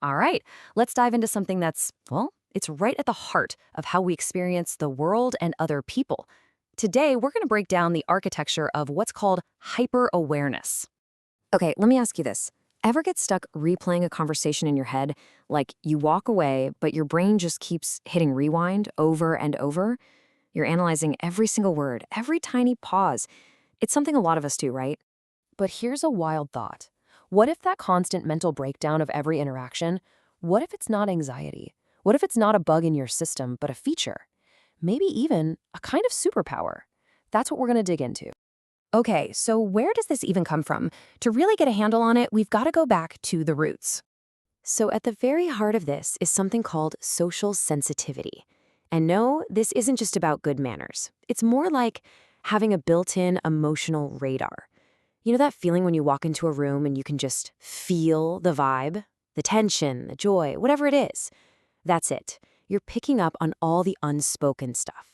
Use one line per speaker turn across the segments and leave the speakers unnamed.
All right, let's dive into something that's, well, it's right at the heart of how we experience the world and other people. Today, we're going to break down the architecture of what's called hyper-awareness. Okay, let me ask you this. Ever get stuck replaying a conversation in your head? Like you walk away, but your brain just keeps hitting rewind over and over? You're analyzing every single word, every tiny pause. It's something a lot of us do, right? But here's a wild thought. What if that constant mental breakdown of every interaction, what if it's not anxiety? What if it's not a bug in your system, but a feature? Maybe even a kind of superpower. That's what we're going to dig into. Okay, so where does this even come from? To really get a handle on it, we've got to go back to the roots. So at the very heart of this is something called social sensitivity. And no, this isn't just about good manners. It's more like having a built-in emotional radar. You know that feeling when you walk into a room and you can just feel the vibe, the tension, the joy, whatever it is? That's it. You're picking up on all the unspoken stuff.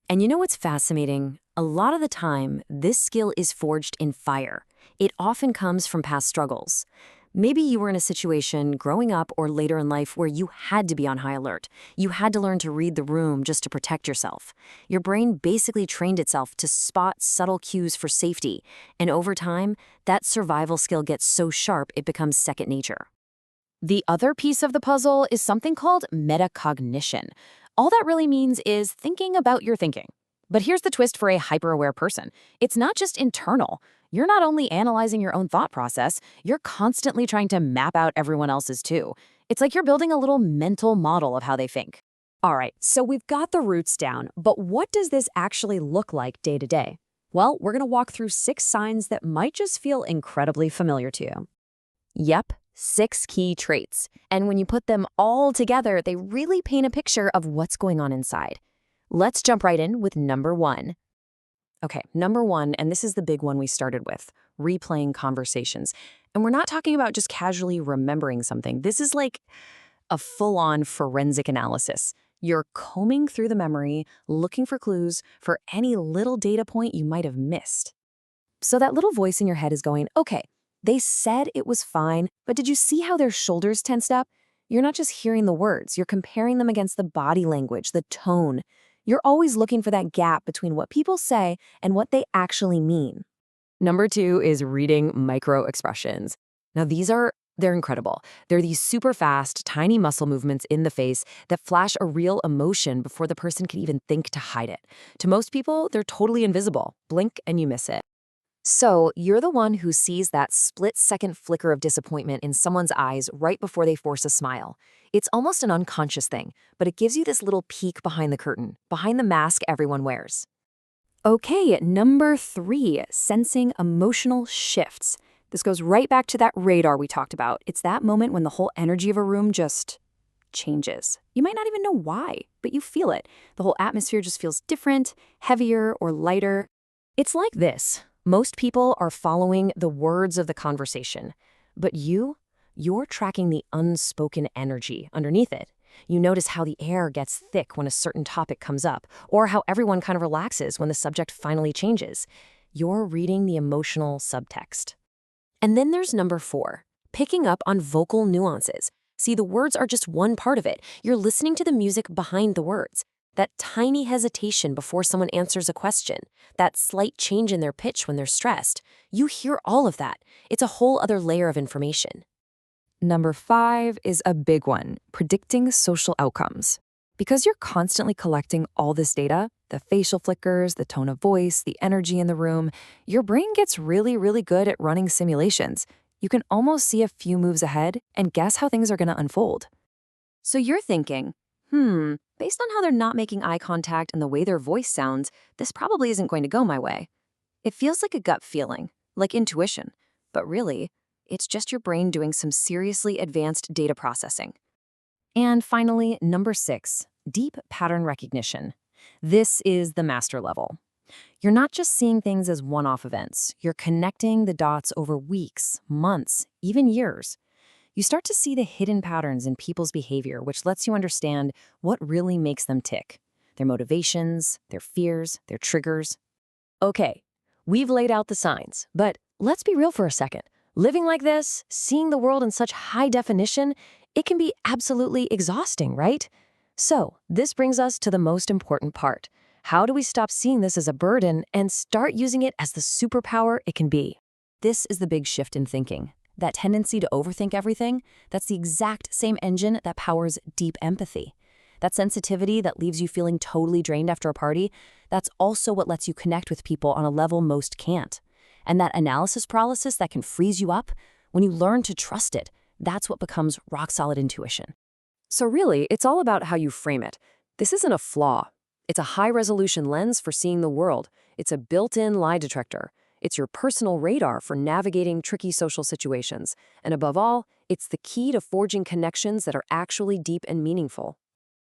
And you know what's fascinating? A lot of the time, this skill is forged in fire. It often comes from past struggles. Maybe you were in a situation growing up or later in life where you had to be on high alert. You had to learn to read the room just to protect yourself. Your brain basically trained itself to spot subtle cues for safety. And over time, that survival skill gets so sharp it becomes second nature. The other piece of the puzzle is something called metacognition. All that really means is thinking about your thinking. But here's the twist for a hyper-aware person. It's not just internal. You're not only analyzing your own thought process, you're constantly trying to map out everyone else's too. It's like you're building a little mental model of how they think. All right, so we've got the roots down, but what does this actually look like day to day? Well, we're going to walk through 6 signs that might just feel incredibly familiar to you. Yep, 6 key traits. And when you put them all together, they really paint a picture of what's going on inside. Let's jump right in with number 1. Okay, number 1, and this is the big one we started with, replaying conversations. And we're not talking about just casually remembering something. This is like a full-on forensic analysis. You're combing through the memory, looking for clues, for any little data point you might have missed. So that little voice in your head is going, okay, they said it was fine, but did you see how their shoulders tensed up? You're not just hearing the words, you're comparing them against the body language, the tone. You're always looking for that gap between what people say and what they actually mean. Number 2 is reading micro expressions. Now they're incredible. They're these super fast, tiny muscle movements in the face that flash a real emotion before the person can even think to hide it. To most people, they're totally invisible. Blink and you miss it. So you're the one who sees that split-second flicker of disappointment in someone's eyes right before they force a smile. It's almost an unconscious thing, but it gives you this little peek behind the curtain, behind the mask everyone wears. Okay, number 3, sensing emotional shifts. This goes right back to that radar we talked about. It's that moment when the whole energy of a room just changes. You might not even know why, but you feel it. The whole atmosphere just feels different, heavier, or lighter. It's like this. Most people are following the words of the conversation, but you're tracking the unspoken energy underneath it. You notice how the air gets thick when a certain topic comes up, or how everyone kind of relaxes when the subject finally changes. You're reading the emotional subtext. And then there's number 4, picking up on vocal nuances. See, the words are just one part of it. You're listening to the music behind the words. That tiny hesitation before someone answers a question, that slight change in their pitch when they're stressed. You hear all of that. It's a whole other layer of information. Number 5 is a big one, predicting social outcomes. Because you're constantly collecting all this data, the facial flickers, the tone of voice, the energy in the room, your brain gets really, really good at running simulations. You can almost see a few moves ahead and guess how things are going to unfold. So you're thinking, based on how they're not making eye contact and the way their voice sounds, this probably isn't going to go my way. It feels like a gut feeling, like intuition, but really, it's just your brain doing some seriously advanced data processing. And finally, number 6, deep pattern recognition. This is the master level. You're not just seeing things as one-off events. You're connecting the dots over weeks, months, even years. You start to see the hidden patterns in people's behavior, which lets you understand what really makes them tick. Their motivations, their fears, their triggers. Okay, we've laid out the signs, but let's be real for a second. Living like this, seeing the world in such high definition,
it can be absolutely exhausting, right? So, this brings us to the most important part. How do we stop seeing this as a burden and start using it as the superpower it can be?
This is the big shift in thinking. That tendency to overthink everything, that's the exact same engine that powers deep empathy. That sensitivity that leaves you feeling totally drained after a party, that's also what lets you connect with people on a level most can't. And that analysis paralysis that can freeze you up, when you learn to trust it, that's what becomes rock-solid intuition.
So really, it's all about how you frame it. This isn't a flaw. It's a high-resolution lens for seeing the world. It's a built-in lie detector. It's your personal radar for navigating tricky social situations. And above all, it's the key to forging connections that are actually deep and meaningful.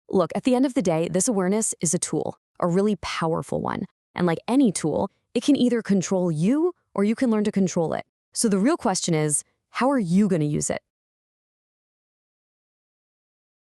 Look, at the end of the day, this awareness is a tool, a really powerful one. And like any tool, it can either control you or you can learn to control it. So the real question is, how are you going to use it?